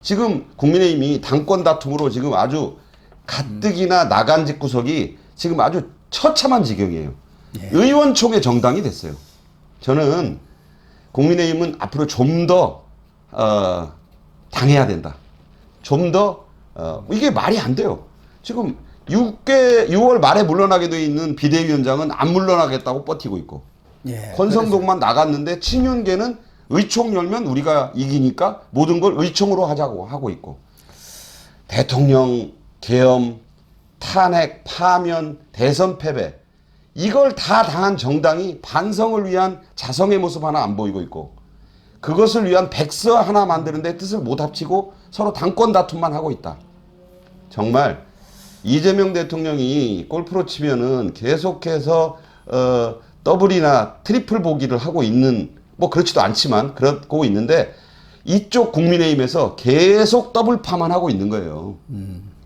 지금 국민의힘이 당권 다툼으로 지금 아주 가뜩이나 나간 집구석이 지금 아주 처참한 지경이에요. 예. 의원총회 정당이 됐어요. 저는 국민의힘은 앞으로 좀 더 당해야 된다. 좀 더 이게 말이 안 돼요. 지금 6월 말에 물러나게 돼 있는 비대위원장은 안 물러나겠다고 버티고 있고 예. 권성동만 나갔는데 친윤계는 의총 열면 우리가 이기니까 모든 걸 의총으로 하자고 하고 있고 대통령 계엄, 탄핵, 파면, 대선 패배 이걸 다 당한 정당이 반성을 위한 자성의 모습 하나 안 보이고 있고 그것을 위한 백서 하나 만드는데 뜻을 못 합치고 서로 당권 다툼만 하고 있다. 정말 이재명 대통령이 골프로 치면은 계속해서 더블이나 트리플 보기를 하고 있는 뭐 그렇지도 않지만 그러고 있는데 이쪽 국민의힘에서 계속 더블파만 하고 있는 거예요.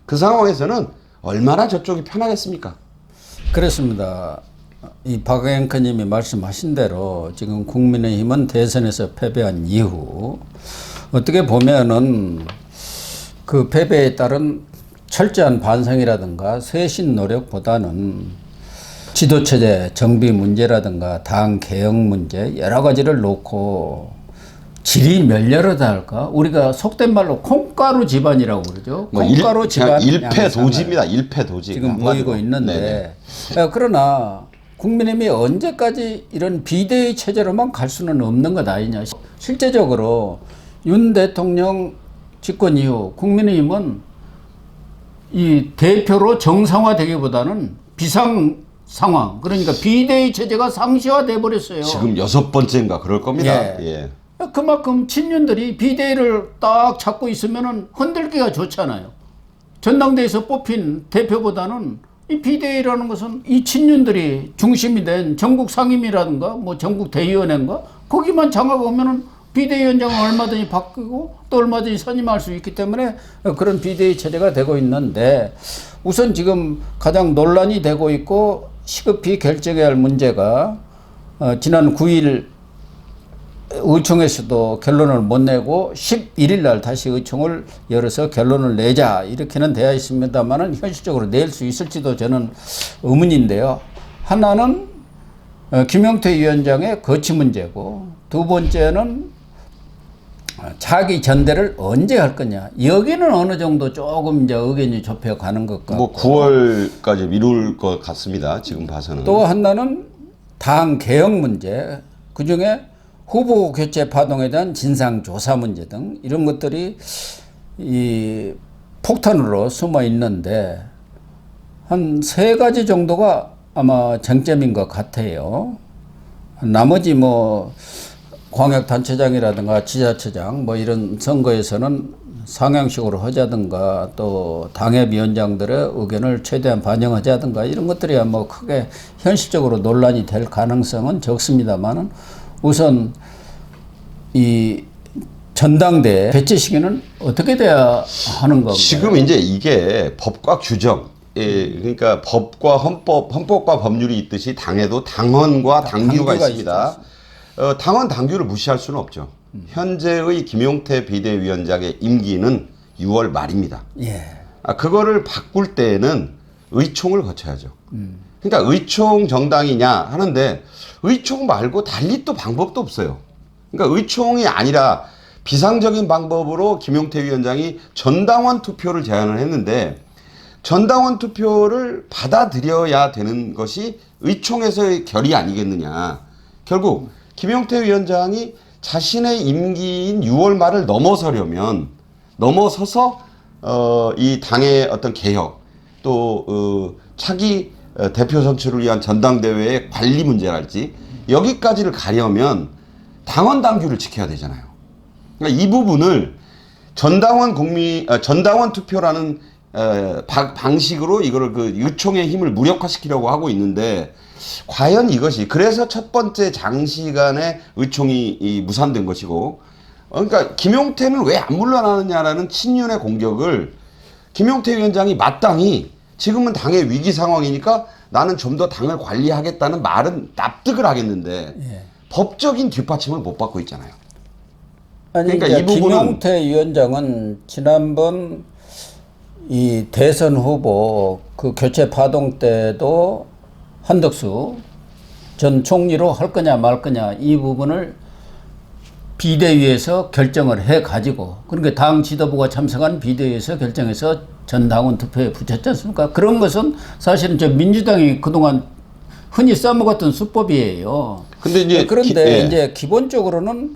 그 상황에서는 얼마나 저쪽이 편하겠습니까? 그렇습니다. 이 박앵커님이 말씀하신 대로 지금 국민의힘은 대선에서 패배한 이후 어떻게 보면은 그 패배에 따른 철저한 반성이라든가 쇄신 노력보다는 지도체제 정비 문제라든가 당 개혁 문제 여러 가지를 놓고 질이 멸렬하다 할까? 우리가 속된 말로 콩가루 집안이라고 그러죠. 콩가루 집안 일패도지입니다. 일패도지. 지금 보이고 있는데 그러나 국민의힘이 언제까지 이런 비대위 체제로만 갈 수는 없는 것 아니냐. 실제적으로 윤 대통령 집권 이후 국민의힘은 이 대표로 정상화되기보다는 비상 상황 그러니까 비대위 체제가 상시화돼 버렸어요. 지금 6번째인가 그럴 겁니다. 예. 예. 그만큼 친윤들이 비대위를 딱 잡고 있으면은 흔들기가 좋잖아요. 전당대회에서 뽑힌 대표보다는 이 비대위라는 것은 이 친윤들이 중심이 된 전국 상임이라든가 뭐 전국 대의원인가 거기만 장악하면은 비대위원장은 얼마든지 바뀌고 또 얼마든지 선임할 수 있기 때문에 그런 비대위 체제가 되고 있는데 우선 지금 가장 논란이 되고 있고 시급히 결정해야 할 문제가 지난 9일 의총에서도 결론을 못 내고 11일 날 다시 의총을 열어서 결론을 내자 이렇게는 되어 있습니다만은 현실적으로 낼 수 있을지도 저는 의문인데요. 하나는 김용태 위원장의 거취 문제고 두 번째는 자기 전대를 언제 할 거냐. 여기는 어느 정도 조금 이제 의견이 좁혀 가는 것 같고. 뭐 9월까지 미룰 것 같습니다. 지금 봐서는. 또 하나는 당 개혁 문제. 그 중에 후보 교체 파동에 대한 진상조사 문제 등 이런 것들이 이 폭탄으로 숨어 있는데 한 3가지 정도가 아마 쟁점인 것 같아요. 나머지 뭐 광역단체장이라든가 지자체장 뭐 이런 선거에서는 상향식으로 하자든가 또 당협위원장들의 의견을 최대한 반영하자든가 이런 것들이야 뭐 크게 현실적으로 논란이 될 가능성은 적습니다만은 우선 이 전당대회 개최 시기는 어떻게 돼야 하는 건가요? 지금 이제 이게 법과 규정, 그러니까 법과 헌법과 법률이 있듯이 당에도 당헌과 당규가 있습니다. 당헌 당규를 무시할 수는 없죠. 현재의 김용태 비대위원장의 임기는 6월 말입니다. 예. 그거를 바꿀 때에는 의총을 거쳐야죠. 그러니까 의총 정당이냐 하는데 의총 말고 달리 또 방법도 없어요. 그러니까 의총이 아니라 비상적인 방법으로 김용태 위원장이 전당원 투표를 제안을 했는데 전당원 투표를 받아들여야 되는 것이 의총에서의 결의 아니겠느냐. 결국 김용태 위원장이 자신의 임기인 6월 말을 넘어서서 이 당의 어떤 개혁 또 차기 대표 선출을 위한 전당대회의 관리 문제랄지 여기까지를 가려면 당원 당규를 지켜야 되잖아요. 그러니까 이 부분을 전당원 투표라는 방식으로 이거를 그 의총의 힘을 무력화시키려고 하고 있는데 과연 이것이 그래서 첫 번째 장시간에 의총이 무산된 것이고 그러니까 김용태는 왜 안 물러나느냐라는 친윤의 공격을 김용태 위원장이 마땅히 지금은 당의 위기 상황이니까 나는 좀 더 당을 관리하겠다는 말은 납득을 하겠는데 법적인 뒷받침을 못 받고 있잖아요. 아니 그러니까 이제 이 부분은 김용태 위원장은 지난번 이 대선 후보 그 교체 파동 때도 한덕수 전 총리로 할 거냐 말 거냐 이 부분을 비대위에서 결정을 해 가지고 그러니까 당 지도부가 참석한 비대위에서 결정해서 전당원 투표에 붙였지 않습니까? 그런 것은 사실은 저 민주당이 그동안 흔히 써먹었던 수법이에요. 근데 이제 그런데 예. 이제 기본적으로는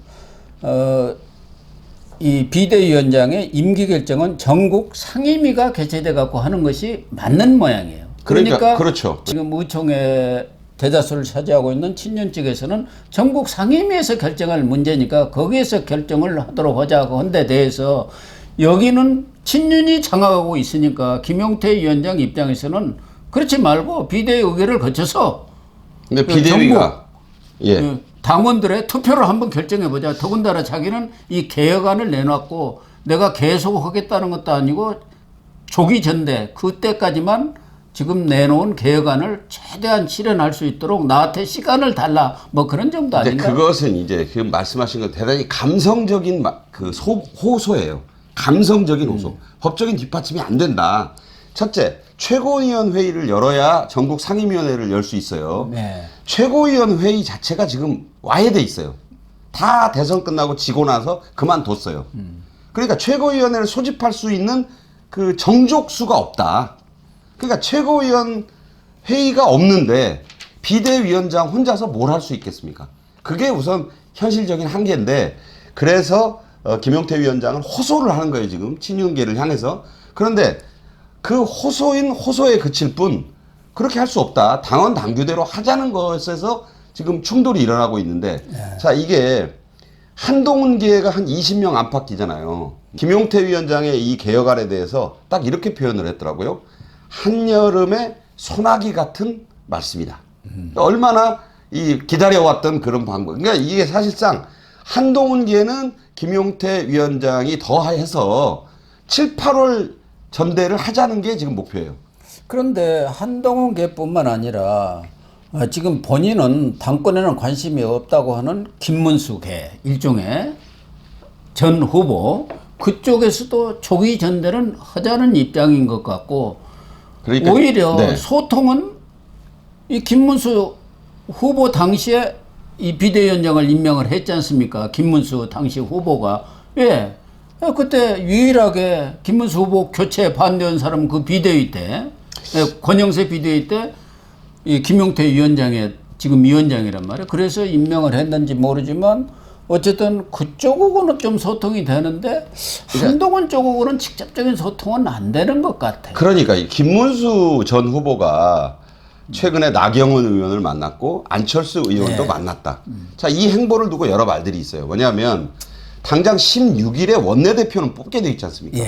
이 비대위원장의 임기 결정은 전국 상임위가 개최돼 갖고 하는 것이 맞는 모양이에요. 그러니까 그렇죠. 지금 의총에 대다수를 차지하고 있는 친윤 측에서는 전국 상임위에서 결정할 문제니까 거기에서 결정을 하도록 하자고 한 데 대해서 여기는 친윤이 장악하고 있으니까 김용태 위원장 입장에서는 그렇지 말고 비대위 의결을 거쳐서 근데 비대위가 예. 당원들의 투표를 한번 결정해보자. 더군다나 자기는 이 개혁안을 내놨고 내가 계속 하겠다는 것도 아니고 조기 전대 그때까지만 지금 내놓은 개혁안을 최대한 실현할 수 있도록 나한테 시간을 달라 뭐 그런 정도 근데 아닌가? 그것은 이제 지금 말씀하신 건 대단히 감성적인 호소예요. 감성적인 호소. 법적인 뒷받침이 안 된다. 첫째, 최고위원 회의를 열어야 전국 상임위원회를 열 수 있어요. 네. 최고위원 회의 자체가 지금 와해돼 있어요. 다 대선 끝나고 지고 나서 그만뒀어요. 그러니까 최고위원회를 소집할 수 있는 그 정족수가 없다. 그러니까 최고위원 회의가 없는데 비대위원장 혼자서 뭘 할 수 있겠습니까? 그게 우선 현실적인 한계인데 그래서 김용태 위원장은 호소를 하는 거예요. 지금 친윤계를 향해서. 그런데 그 호소에 그칠 뿐 그렇게 할 수 없다. 당원 당규대로 하자는 것에서 지금 충돌이 일어나고 있는데 자 이게 한동훈계가 한 20명 안팎이잖아요. 김용태 위원장의 이 개혁안에 대해서 딱 이렇게 표현을 했더라고요. 한여름의 소나기 같은 말씀이다. 얼마나 이 기다려왔던 그런 방법. 그러니까 이게 사실상 한동훈계는 김용태 위원장이 더해서 7, 8월 전대를 하자는 게 지금 목표예요. 그런데 한동훈계뿐만 아니라 지금 본인은 당권에는 관심이 없다고 하는 김문수계 일종의 전 후보 그쪽에서도 조기 전대는 하자는 입장인 것 같고 그러니까, 오히려 네. 소통은 이 김문수 후보 당시에 이 비대위원장을 임명을 했지 않습니까? 김문수 당시 후보가 왜 그때 유일하게 김문수 후보 교체 반대한 사람은 그 비대위 때 권영세 비대위 때 이 김용태 위원장의 지금 위원장이란 말이에요. 그래서 임명을 했는지 모르지만 어쨌든 그쪽하고는 좀 소통이 되는데 한동훈 쪽하고는 직접적인 소통은 안 되는 것 같아요. 그러니까 이 김문수 전 후보가 최근에 나경원 의원을 만났고 안철수 의원도 만났다. 자, 이 행보를 두고 여러 말들이 있어요. 뭐냐면 당장 16일에 원내대표는 뽑게 돼 있지 않습니까?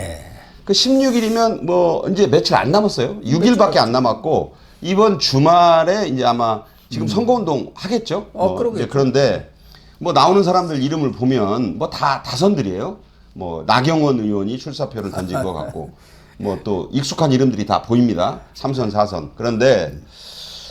그 16일이면 뭐 이제 며칠 안 남았어요. 6일밖에 안 남았고 이번 주말에 이제 아마 지금 선거운동 하겠죠. 그러겠죠. 이제 그런데 뭐 나오는 사람들 이름을 보면 뭐 다 다선들이에요. 뭐 나경원 의원이 출사표를 던진 것 같고 뭐 또 익숙한 이름들이 다 보입니다. 3선, 4선. 그런데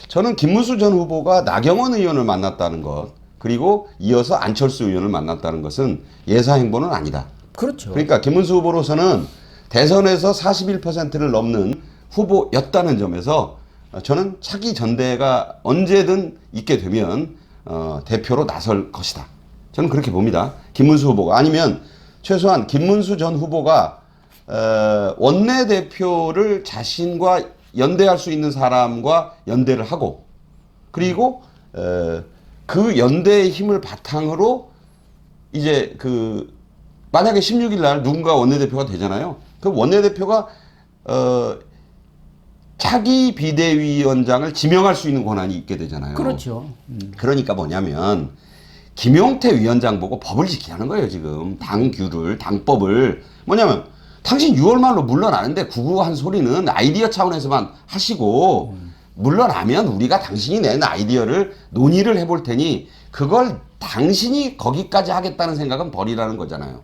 저는 김문수 전 후보가 나경원 의원을 만났다는 것 그리고 이어서 안철수 의원을 만났다는 것은 예사 행보는 아니다. 그렇죠. 그러니까 김문수 후보로서는 대선에서 41%를 넘는 후보였다는 점에서 저는 차기 전대가 언제든 있게 되면 대표로 나설 것이다. 저는 그렇게 봅니다. 김문수 후보가 아니면 최소한 김문수 전 후보가 원내대표를 자신과 연대할 수 있는 사람과 연대를 하고 그리고 그 연대의 힘을 바탕으로 이제 그 만약에 16일 날 누군가 원내대표가 되잖아요. 그 원내대표가 차기 비대위원장을 지명할 수 있는 권한이 있게 되잖아요. 그렇죠. 그러니까 뭐냐면 김용태 위원장 보고 법을 지키라는 거예요. 지금 당규를 당법을 뭐냐면 당신 6월 말로 물러나는데 구구한 소리는 아이디어 차원에서만 하시고 물러나면 우리가 당신이 낸 아이디어를 논의를 해볼 테니 그걸 당신이 거기까지 하겠다는 생각은 버리라는 거잖아요.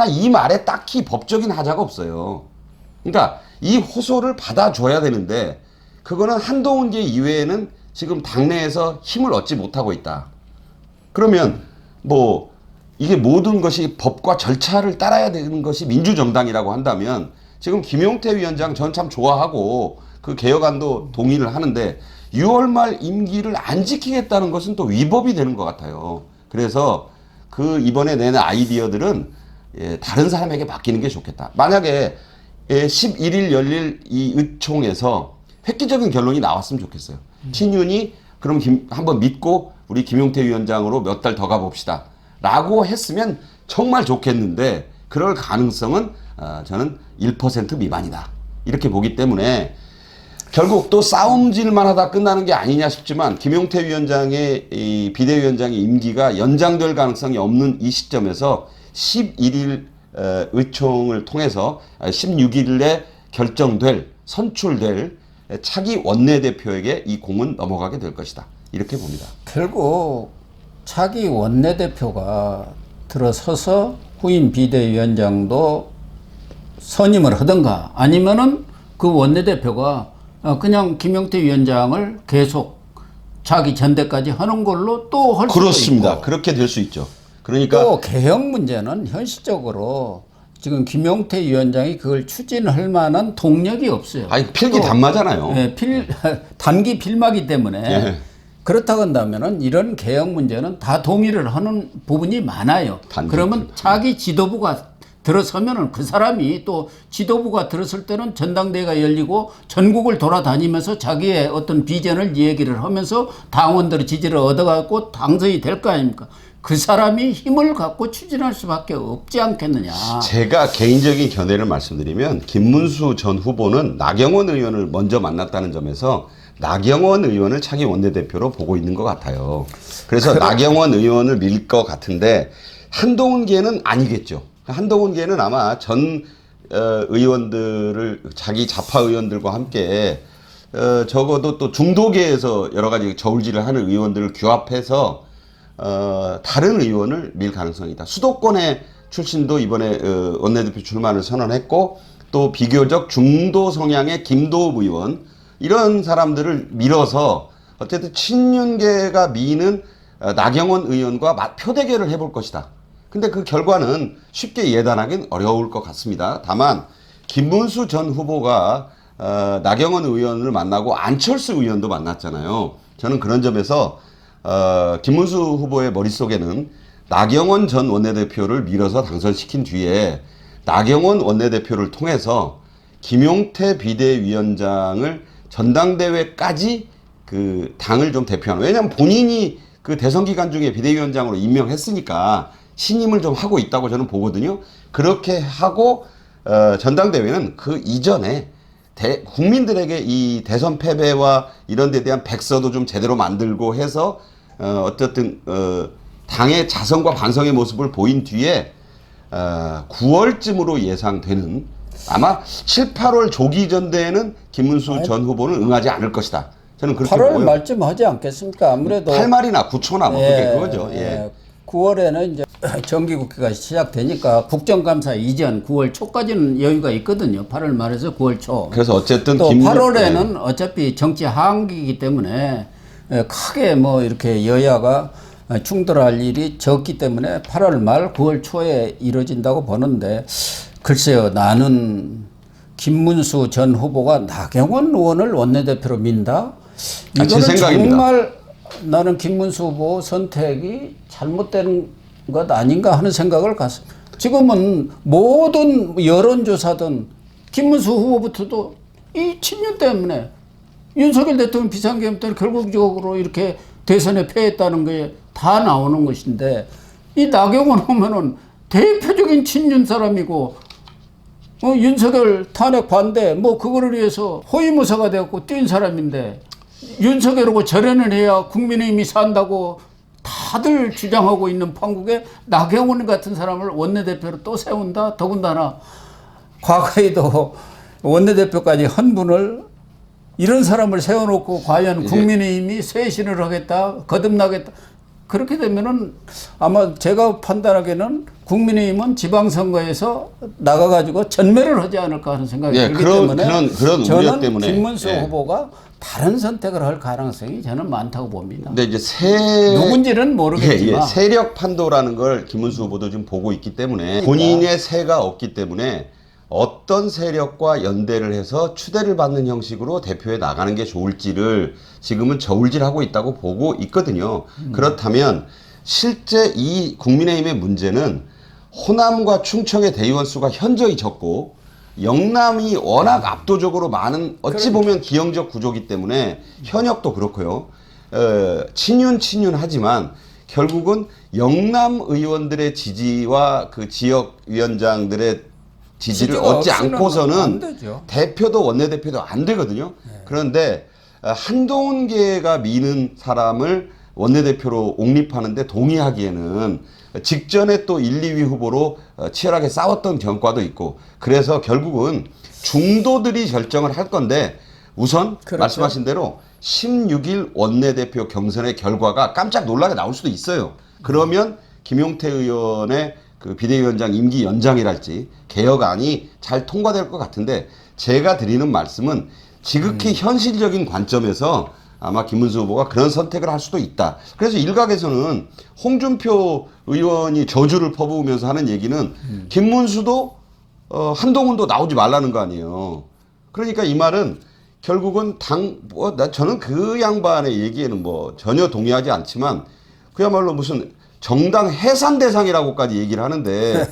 이 말에 딱히 법적인 하자가 없어요. 그러니까 이 호소를 받아줘야 되는데 그거는 한동훈계 이외에는 지금 당내에서 힘을 얻지 못하고 있다. 그러면 뭐 이게 모든 것이 법과 절차를 따라야 되는 것이 민주정당이라고 한다면 지금 김용태 위원장 전 참 좋아하고 그 개혁안도 동의를 하는데 6월 말 임기를 안 지키겠다는 것은 또 위법이 되는 것 같아요. 그래서 그 이번에 내는 아이디어들은 다른 사람에게 맡기는 게 좋겠다. 만약에 11일 열릴 이 의총에서 획기적인 결론이 나왔으면 좋겠어요. 친윤이 그럼 한번 믿고 우리 김용태 위원장으로 몇 달 더 가봅시다 라고 했으면 정말 좋겠는데 그럴 가능성은 저는 1% 미만이다 이렇게 보기 때문에 결국 또 싸움질만 하다 끝나는 게 아니냐 싶지만 김용태 위원장의 이 비대위원장의 임기가 연장될 가능성이 없는 이 시점에서 11일 의총을 통해서 16일에 선출될 차기 원내대표에게 이 공은 넘어가게 될 것이다. 이렇게 봅니다. 결국 차기 원내대표가 들어서서 후임 비대위원장도 선임을 하든가 아니면은 그 원내대표가 그냥 김용태 위원장을 계속 자기 전대까지 하는 걸로 또 할 수도 그렇습니다. 있고. 그렇게 될 수 있죠. 그러니까 또 개혁 문제는 현실적으로 지금 김용태 위원장이 그걸 추진할 만한 동력이 없어요. 아니 필기 또, 단마잖아요. 예, 단기 필마기 때문에 예. 그렇다고 한다면은 이런 개혁 문제는 다 동의를 하는 부분이 많아요. 그러면 자기 지도부가 들어서면은 그 사람이 또 지도부가 들었을 때는 전당대회가 열리고 전국을 돌아다니면서 자기의 어떤 비전을 얘기를 하면서 당원들의 지지를 얻어갖고 당선이 될 거 아닙니까? 그 사람이 힘을 갖고 추진할 수밖에 없지 않겠느냐. 제가 개인적인 견해를 말씀드리면 김문수 전 후보는 나경원 의원을 먼저 만났다는 점에서 나경원 의원을 차기 원내대표로 보고 있는 것 같아요. 그래서 나경원 의원을 밀 것 같은데 한동훈계는 아니겠죠. 한동훈계는 아마 전 의원들을 자기 좌파 의원들과 함께 적어도 또 중도계에서 여러 가지 저울질을 하는 의원들을 규합해서 다른 의원을 밀 가능성이 있다. 수도권의 출신도 이번에 원내대표 출마를 선언했고 또 비교적 중도 성향의 김도읍 의원 이런 사람들을 밀어서 어쨌든 친윤계가 미는 나경원 의원과 표대결을 해볼 것이다. 근데 그 결과는 쉽게 예단하기는 어려울 것 같습니다. 다만 김문수 전 후보가 나경원 의원을 만나고 안철수 의원도 만났잖아요. 저는 그런 점에서 김문수 후보의 머릿속에는 나경원 전 원내대표를 밀어서 당선시킨 뒤에 나경원 원내대표를 통해서 김용태 비대위원장을 전당대회까지 그 당을 좀 대표하는, 왜냐하면 본인이 그 대선 기간 중에 비대위원장으로 임명했으니까 신임을 좀 하고 있다고 저는 보거든요. 그렇게 하고 전당대회는 그 이전에 국민들에게 이 대선 패배와 이런 데 대한 백서도 좀 제대로 만들고 해서 어쨌든 당의 자성과 반성의 모습을 보인 뒤에 9월쯤으로 예상되는 아마 7, 8월 조기 전대에는 김문수 전 후보는 응하지 않을 것이다. 저는 그렇게 8월 보고요. 말쯤 하지 않겠습니까? 아무래도 8말이나 9초나 뭐 그게 그거죠. 예. 9월에는 이제 정기국회가 시작되니까 국정감사 이전 9월 초까지는 여유가 있거든요. 8월 말에서 9월 초. 그래서 어쨌든 또 8월에는 어차피 정치 하한기이기 때문에 크게 뭐 이렇게 여야가 충돌할 일이 적기 때문에 8월 말 9월 초에 이루어진다고 보는데 글쎄요, 나는 김문수 전 후보가 나경원 의원을 원내대표로 민다? 제 이거는 생각입니다. 정말 나는 김문수 후보 선택이 잘못된 것 아닌가 하는 생각을 갖습니다. 지금은 모든 여론조사든 김문수 후보부터도 이 친윤 때문에 윤석열 대통령 비상계엄 때문에 결국적으로 이렇게 대선에 패했다는 게 다 나오는 것인데 이 나경원 하면은 대표적인 친윤 사람이고 윤석열 탄핵 반대 뭐 그거를 위해서 호위무사가 되었고 뛴 사람인데 윤석열하고 절연을 해야 국민의힘이 산다고 다들 주장하고 있는 판국에 나경원 같은 사람을 원내대표로 또 세운다. 더군다나 과거에도 원내대표까지 한 분을 이런 사람을 세워놓고 과연 국민의힘이 쇄신을 하겠다 거듭나겠다 그렇게 되면은 아마 제가 판단하기에는 국민의힘은 지방선거에서 나가가지고 전멸을 하지 않을까 하는 생각이 예, 들기 그런 때문에 우려 저는 때문에, 김문수 예. 후보가 다른 선택을 할 가능성이 저는 많다고 봅니다. 근데 이제 누군지는 모르겠지만 세력 판도라는 걸 김문수 후보도 지금 보고 있기 때문에 본인의 세가 없기 때문에 어떤 세력과 연대를 해서 추대를 받는 형식으로 대표에 나가는 게 좋을지를 지금은 저울질하고 있다고 보고 있거든요. 그렇다면 실제 이 국민의힘의 문제는 호남과 충청의 대의원 수가 현저히 적고 영남이 워낙 압도적으로 많은 어찌 보면 기형적 구조기 때문에 현역도 그렇고요. 친윤하지만 결국은 영남 의원들의 지지와 그 지역 위원장들의 지지를 지지가 얻지 없으면 안 않고서는 되죠. 대표도 원내대표도 안 되거든요. 그런데 한동훈계가 미는 사람을 원내대표로 옹립하는데 동의하기에는 직전에 또 1, 2위 후보로 치열하게 싸웠던 경과도 있고 그래서 결국은 중도들이 결정을 할 건데 우선 그렇죠. 말씀하신 대로 16일 원내대표 경선의 결과가 깜짝 놀라게 나올 수도 있어요. 그러면 김용태 의원의 그 비대위원장 임기 연장이랄지 개혁안이 잘 통과될 것 같은데 제가 드리는 말씀은 지극히 현실적인 관점에서 아마 김문수 후보가 그런 선택을 할 수도 있다. 그래서 일각에서는 홍준표 의원이 저주를 퍼부으면서 하는 얘기는 김문수도 한동훈도 나오지 말라는 거 아니에요. 그러니까 이 말은 결국은 저는 그 양반의 얘기에는 뭐 전혀 동의하지 않지만 그야말로 무슨 정당 해산 대상이라고까지 얘기를 하는데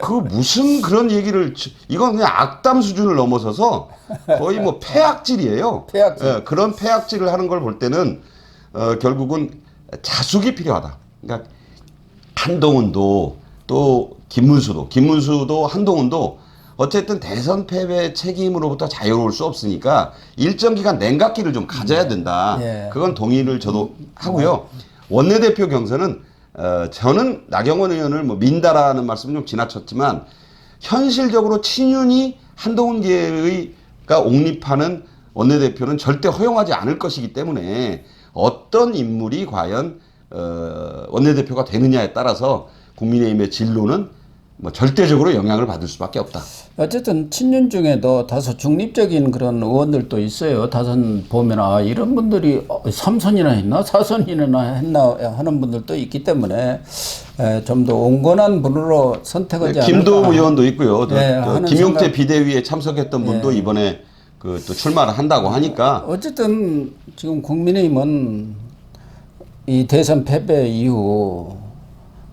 그 무슨 그런 얘기를 이건 그냥 악담 수준을 넘어서서 거의 뭐 폐악질이에요. 폐악질. 예, 그런 폐악질을 하는 걸 볼 때는 결국은 자숙이 필요하다. 그러니까 한동훈도 또 김문수도 한동훈도 어쨌든 대선 패배 책임으로부터 자유로울 수 없으니까 일정 기간 냉각기를 좀 가져야 된다. 예. 그건 동의를 저도 하고요. 원내대표 경선은 저는 나경원 의원을 뭐 민다라는 말씀은 좀 지나쳤지만 현실적으로 친윤이 한동훈계가 옹립하는 원내대표는 절대 허용하지 않을 것이기 때문에 어떤 인물이 과연 원내대표가 되느냐에 따라서 국민의힘의 진로는 뭐 절대적으로 영향을 받을 수밖에 없다. 어쨌든 친윤 중에도 다소 중립적인 그런 의원들도 있어요. 다선 보면 이런 분들이 3선이나 했나 4선이나 했나 하는 분들도 있기 때문에 좀 더 온건한 분으로 선택하지 않을까. 김도우 의원도 있고요. 하는 김용태 생각. 비대위에 참석했던 분도 이번에 그 또 출마를 한다고 하니까 어쨌든 지금 국민의힘은 이 대선 패배 이후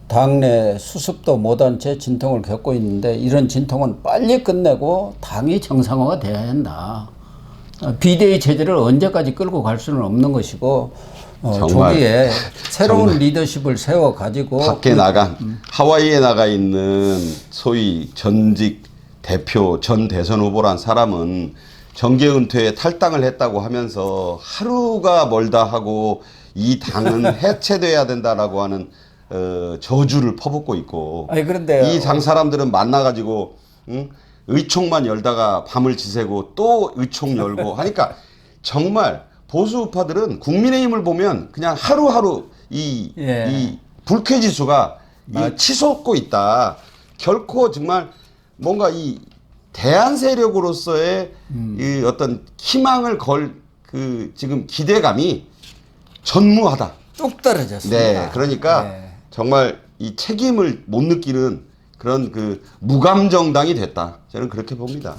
당내 수습도 못한 채 진통을 겪고 있는데 이런 진통은 빨리 끝내고 당이 정상화가 돼야 한다. 비대위 체제를 언제까지 끌고 갈 수는 없는 것이고 조기에 새로운 리더십을 세워가지고 밖에 하와이에 나가 있는 소위 전직 대표 전 대선 후보란 사람은 정계 은퇴에 탈당을 했다고 하면서 하루가 멀다 하고 이 당은 해체돼야 된다라고 하는 저주를 퍼붓고 있고 아니, 그런데 이 당 사람들은 만나가지고 의총만 열다가 밤을 지새고 또 의총 열고 하니까 정말 보수 우파들은 국민의힘을 보면 그냥 하루하루 이 불쾌지수가 치솟고 있다. 결코 정말 뭔가 이 대안 세력으로서의 이 어떤 희망을 걸 그 지금 기대감이 전무하다. 뚝 떨어졌습니다. 네, 그러니까 정말 이 책임을 못 느끼는 그런 그 무감정당이 됐다. 저는 그렇게 봅니다.